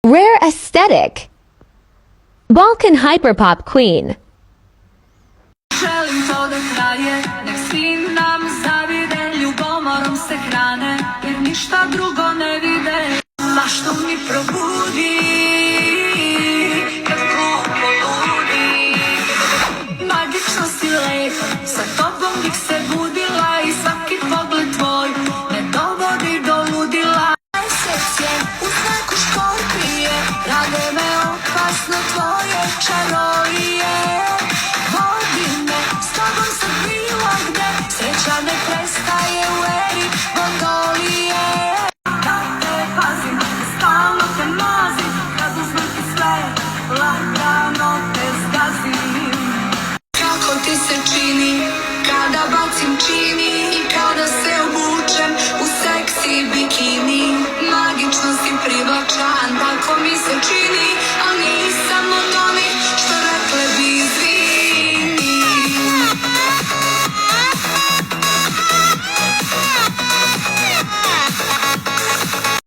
Rare aesthetic. Balkan hyperpop queen. Želim to da traje, nek svi nam zavide, ljubomorom se hrane, jer ništa drugo ne vide. Maštu mi probudi, kad ko poludi. Magično si lepa, sa tobom bih se budila i svaki pogled tvoj ne dovodi do ludila. Mesec je u znaku škorpije, rade me opasno tvoje čarolije. Sreća ne prestaje u eri gondolije. Da te pazim, stalno te mazim, kad uzmem ti sve, lagano te zgazim. Kako ti se čini, kada bacim čini i kada se obučem u seksi bikini. Magično si privlačan, tako mi se čini.